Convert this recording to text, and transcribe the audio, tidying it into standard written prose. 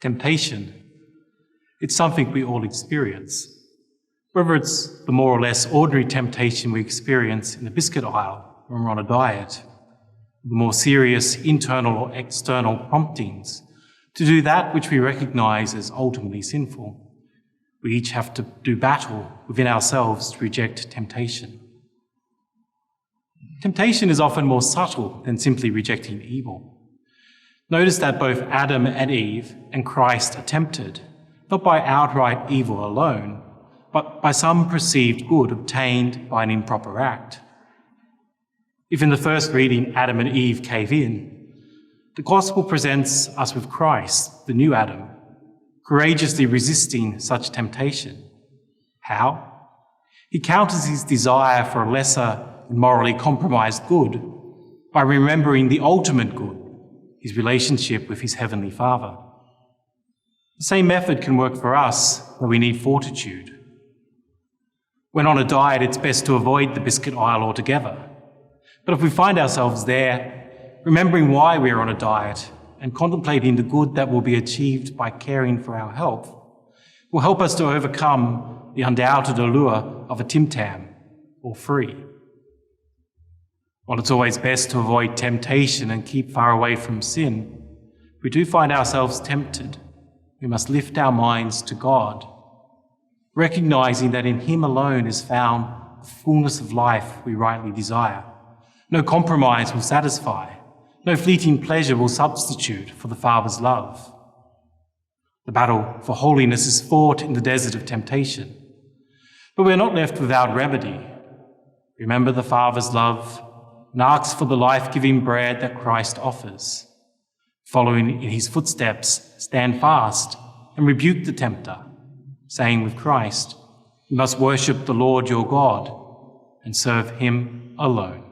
Temptation. It's something we all experience. Whether it's the more or less ordinary temptation we experience in the biscuit aisle when we're on a diet, the more serious internal or external promptings to do that which we recognise as ultimately sinful. We each have to do battle within ourselves to reject temptation. Temptation is often more subtle than simply rejecting evil. Notice that both Adam and Eve and Christ are tempted, not by outright evil alone, but by some perceived good obtained by an improper act. If in the first reading Adam and Eve cave in, the Gospel presents us with Christ, the new Adam, courageously resisting such temptation. How? He counters his desire for a lesser and morally compromised good by remembering the ultimate good, his relationship with his heavenly Father. The same method can work for us where we need fortitude. When on a diet, it's best to avoid the biscuit aisle altogether. But if we find ourselves there, remembering why we are on a diet and contemplating the good that will be achieved by caring for our health, will help us to overcome the undoubted allure of a Tim Tam or free. While it's always best to avoid temptation and keep far away from sin, if we do find ourselves tempted, we must lift our minds to God, recognizing that in Him alone is found the fullness of life we rightly desire. No compromise will satisfy. No fleeting pleasure will substitute for the Father's love. The battle for holiness is fought in the desert of temptation, but we're not left without remedy. Remember the Father's love and ask for the life-giving bread that Christ offers. Following in his footsteps, stand fast and rebuke the tempter, saying with Christ, you must worship the Lord your God and serve him alone.